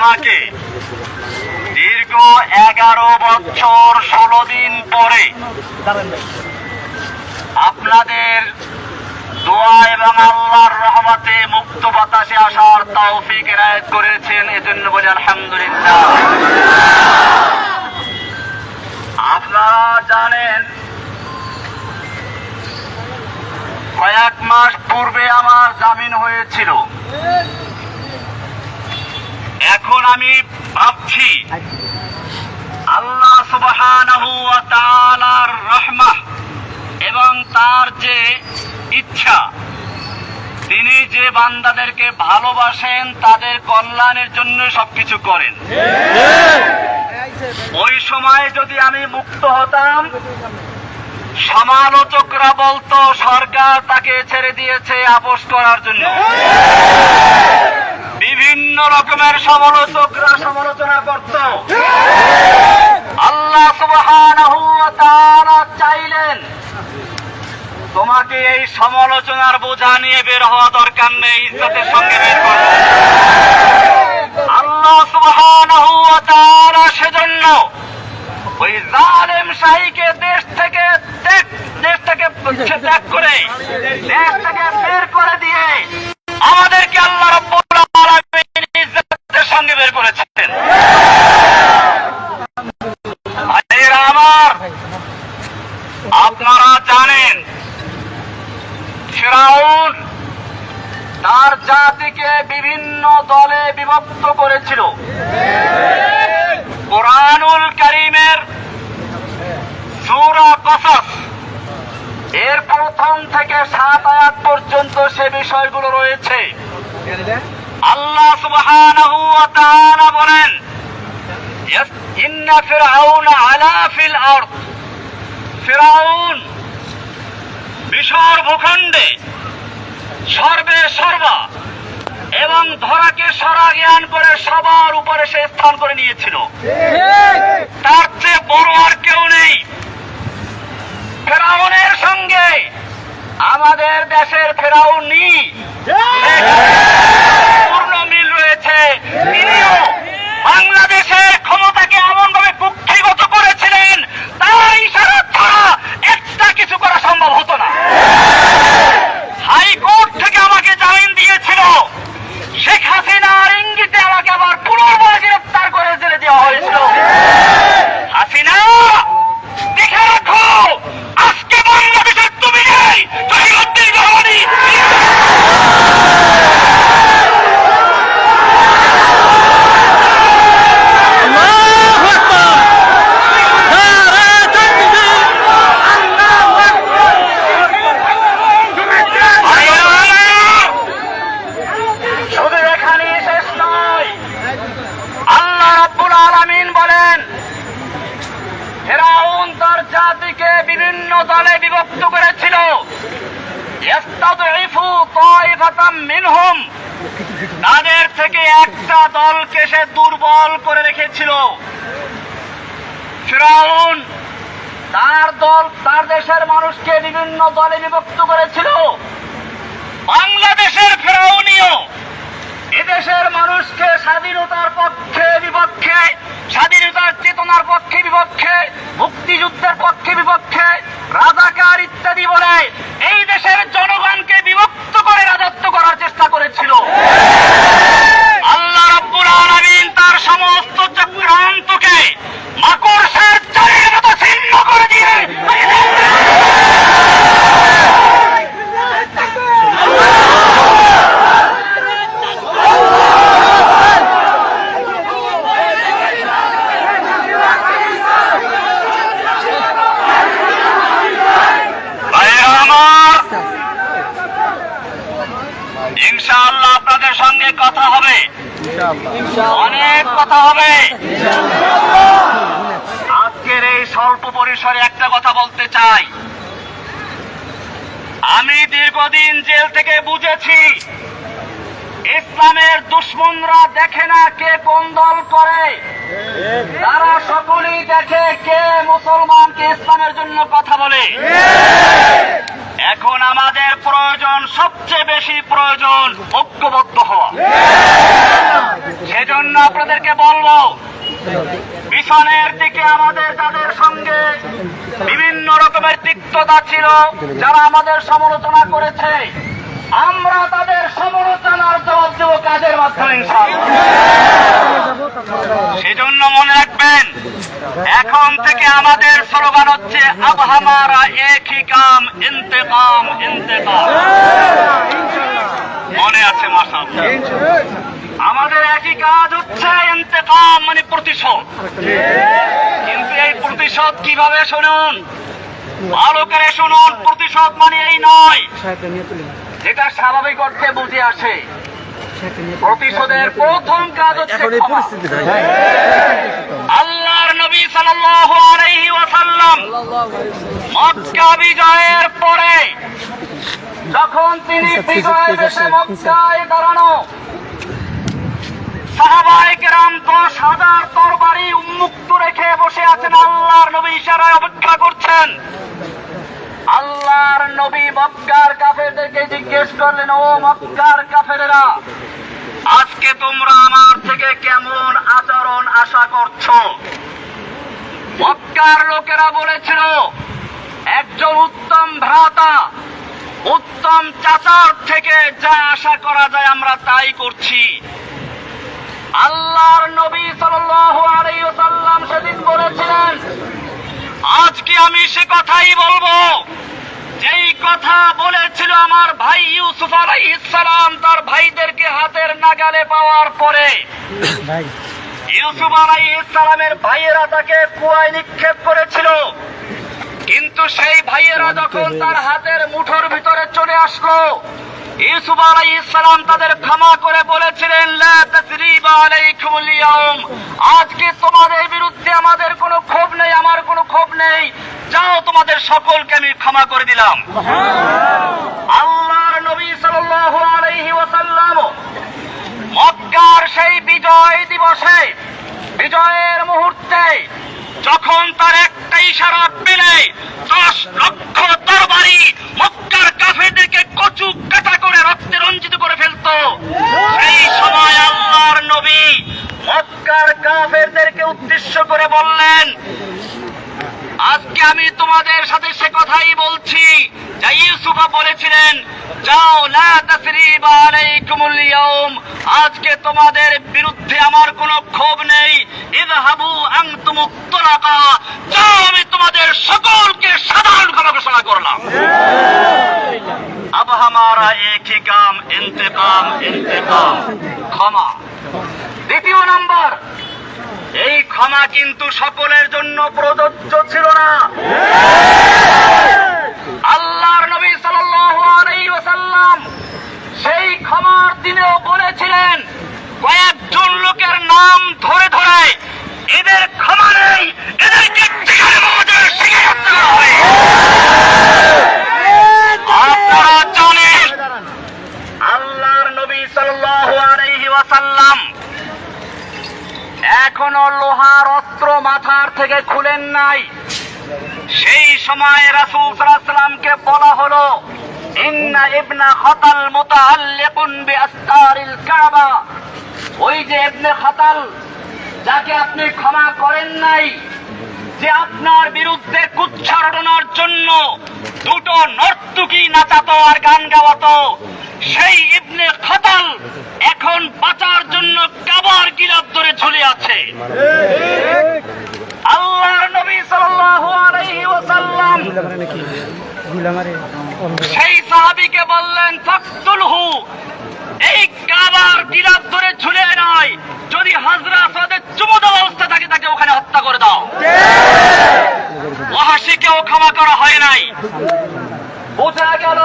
আমাকে দীর্ঘ 11 বছর 16 দিন পরে আপনাদের দোয়া এবং আল্লাহর রহমতে মুক্ত বাতাসে আসার তৌফিক এনায়েত করেছেন, এজন্য বলি আলহামদুলিল্লাহ। আপনারা জানেন কয়েক মাস পূর্বে আমার জামিন হয়েছিল। এখন আমি ভাবছি আল্লাহ সুবহানাহু ওয়া তাআলার রহমত এবং তার যে ইচ্ছা, তিনি যে বান্দাদেরকে ভালোবাসেন তাদের কল্যাণের জন্য সবকিছু করেন। ওই সময় যদি আমি মুক্ত হতাম, সমালোচকরা বলতো সরকার তাকে ছেড়ে দিয়েছে আপোস করার জন্য। বিভিন্ন রকমের সমালোচকরা সমালোচনা করত। আল্লাহ সুবহানাহু ওয়া তাআলা চাইলেন তোমাকে এই সমালোচনার বোঝা নিয়ে বের হওয়া দরকার নেই, ইজ্জতের সঙ্গে বের করো। আল্লাহ সুবহানাহু ওয়া তাআলা সেজন্য ওই জালেম শাহীকে দেশ থেকে ত্যাগ করে দেশ থেকে বের করে দিয়ে আমাদেরকে আল্লাহ রাব্বুল আলামিন ইজ্জতের সঙ্গে বের করেছেন। ভাইরা আমার, আপনারা জানেন ফিরআউন তার জাতিকে বিভিন্ন দলে বিভক্ত করেছিল। কুরআনুল কারীমের সূরা কসস এর প্রথম থেকে 7 আয়াত পর্যন্ত সে বিষয়গুলো রয়েছে। আল্লাহ সুবহানাহু ওয়া তাআলা বলেন, ইন্না ফিরআউনা আলা ফিল আরদ, ফিরআউন মিশর ভূখণ্ডে সর্বে সর্বা এবং ধরাকে সরা জ্ঞান করে সবার উপরে সে স্থান করে নিয়েছিল। তার চেয়ে বড় আর কেউ নেই। ফেরাউনের সঙ্গে আমাদের দেশের ফেরাউনি পূর্ণ মিল রয়েছে। তিনিও বাংলাদেশের ক্ষমতাকে এমন ভাবে কুক্ষিগত করেছিলেন, তার ইশারা ছাড়া একটা কিছু করা সম্ভব হতো না। হাইকোর্ট থেকে আমাকে জামিন দিয়েছিল, শেখ হাসিনার ইঙ্গিতে আমাকে আবার পুনর্বার গ্রেফতার করে জেলে দেওয়া হয়েছিল। হাসিনা দেখে রাখো, আজকে বাংলাদেশের তুমি নেই, জহিরুদ্দিন রহমানি। বিভিন্ন দলে বিভক্ত করেছিল। তাদের থেকে একটা দলকে সে দুর্বল করে রেখেছিল। ফিরআউন তার দেশের মানুষকে বিভিন্ন দলে বিভক্ত করেছিল। বাংলাদেশের ফিরআউনিও এদেশের মানুষকে স্বাধীনতার পক্ষে বিপক্ষে, স্বাধীনতার চেতনার পক্ষে বিপক্ষে, মুক্তিযুদ্ধের পক্ষে বিপক্ষে, রাজাকার ইত্যাদি বলে এই দেশের জনগণকে বিভক্ত করে রাজত্ব করার চেষ্টা করেছিল। আল্লাহ রাব্বুল আলামিন তার সমস্ত চক্রান্তকে মাকড়সার জালের মতো ছিন্ন করে দিয়ে ইনশাআল্লাহ আপনাদের সঙ্গে কথা হবে, অনেক কথা হবে। আজকের এই স্বল্প পরিসরে একটা কথা বলতে চাই। আমি দীর্ঘদিন জেল থেকে বুঝেছি, ইসলামের দুশমনরা দেখে না কে কোন দল করে, তারা সকলেই দেখে কে মুসলমানকে ইসলামের জন্য কথা বলে। এখন আমাদের প্রয়োজন, সবচেয়ে বেশি প্রয়োজন ঐক্যবদ্ধ হওয়া। সেজন্য আপনাদেরকে বলবো, পিছনের দিকে আমাদের যাদের সঙ্গে বিভিন্ন রকমের তিক্ততা ছিল, যারা আমাদের সমালোচনা করেছে, আমরা তাদের সমালোচনার জবাব দেব কাজের মাধ্যমে ইনশাআল্লাহ। সেজন্য মনে রাখবেন, এখন থেকে আমাদের স্লোগান হচ্ছে আব হামারা এক হি কাম ইন্তেকাম ইন্তেকাম। মনে আছে মাশাআল্লাহ? আমাদের একই কাজ হচ্ছে ইন্তেকাম, মানে প্রতিশোধ। কিন্তু এই প্রতিশোধ কিভাবে শুনুন, ভালো করে শুনুন। প্রতিশোধ মানে এই নয় যেটা স্বাভাবিক অর্থে বুঝে আসে। প্রতিশোধের প্রথম কাজ হচ্ছে ক্ষমা। আল্লাহর নবী সাল্লাল্লাহু আলাইহি ওয়াসাল্লাম মক্কা বিজয়ের পরে যখন তিনি বিজয় দেশে মক্কায় দাঁড়ানো, সাহাবায়ে কেরাম 10,000 তরবারি উন্মুক্ত রেখে বসে আছেন, আল্লাহর নবী ইশারায় অপেক্ষা করছেন। আল্লাহর নবী মক্কার কাফেরদেরকে জিজ্ঞেস করলেন, ও মক্কার কাফেরেরা, আজকে তোমরা আমার থেকে কেমন আচরণ আশা করছো? মক্কার লোকেরা বলেছিল, একজন উত্তম ভ্রাতা, উত্তম চাচার থেকে যা আশা করা যায় আমরা তাই করছি। আল্লাহর নবী সাল্লাল্লাহু আলাইহি ওয়াসাল্লাম সেদিন বলেছিলেন, আজকে আমি সে কথাই বলবো যেই কথা বলেছিল আমার ভাই ইউসুফ আলাইহিস সালাম তার ভাইদেরকে হাতের নাগালে পাওয়ার পরে। ইউসুফ আলাইহিস সালামের ভাইয়েরা তাকে কুয়ায় নিক্ষেপ করেছিল, কিন্তু সেই ভাইয়েরা যখন তার হাতের মুঠোর ভিতরে চলে আসলো, ইউসুফ আলাইহিস সালাম তাদের ক্ষমা করে বলেছিলেন, লা তাসরিবা আলাইকুমুল ইয়াউম, আজকে তোমাদের বিরুদ্ধে আমাদের কোনো ক্ষোভ নেই, আমার কোনো ক্ষোভ নেই, যাও তোমাদের সকলকে আমি ক্ষমা করে দিলাম। আল্লাহর নবী সাল্লাল্লাহু আলাইহি ওয়াসাল্লাম মক্কার সেই বিজয় দিবসে, বিজয়ের মুহূর্তে যখন তার একটা ইশারা পেলে 10 লক্ষ তরবারি মক্কার কাফেরদেরকে কচু কাটা করে রক্তে রঞ্জিত করে ফেলতো, সেই সময় আল্লাহর নবী মক্কার কাফেরদেরকে উদ্দেশ্য করে বললেন, আজকে আমি তোমাদের সাথে সে কথাই বলছি যা ইউসুফ বলেছিলেন, যাও, লা তাসরিবা আলাইকুমুল ইয়াউম, আজকে তোমাদের বিরুদ্ধে আমার কোনো ক্ষোভ নেই, ইযহাবু আনতুমুত তুলাকা, যাও, আমি তোমাদের সকলকে সাধারণ ক্ষমা ঘোষণা করলাম। আব হামারা এক হি কাম ইন্তেকাম ইন্তেকাম, ক্ষমা। দ্বিতীয় নাম্বার, এই ক্ষমা কিন্তু সকলের জন্য প্রযোজ্য ছিল না। আল্লাহর নবী সাল্লাল্লাহু আলাইহি ওয়াসাল্লাম সেই ক্ষমার দিনেও বলেছিলেন, কয়েকজন লোকের নাম ধরে ধরে, এদের ক্ষমা নেই, এদেরকে যেখানে মজুর শিখে হত্যা করা হবে। আপনারা জানেন আল্লাহর নবী সাল্লাল্লাহু আলাইহি ওয়াসাল্লাম এখনো লোহার অস্ত্র মাথার থেকে খুলেন নাই। সেই সময় রাসূল সাল্লাল্লাহু আলাইহি ওয়াসাল্লামকে বলা হলো, ইন্না ইবনা খাতাল মুতাআল্লিকুন বিআসতারিল কাবা, ওই যে ইবনে খাতাল যাকে আপনি ক্ষমা করেন নাই, যে আপনার বিরুদ্ধে কুচ্ছা রটনার জন্য দুটো নর্তকী নাচাতো আর গান গাওয়াতো, সেই ইবনে খাতাল এখন বাঁচার জন্য কাবার গিলাফ ধরে ঝুলে আছে। আল্লাহর নবী সাল্লাল্লাহু আলাইহি ওয়াসাল্লাম সেই সাহাবীকে বললেন, ফাকতুলহু, এই কাবার গিলাফ ধরে ঝুলে নয়, যদি হাজরা আসওয়াদের চুমু দেওয়া অবস্থা থাকে তাকে ওখানে হত্যা করে দাও। ওয়াহাশীকেও ক্ষমা করা হয় নাই। বোঝা গেল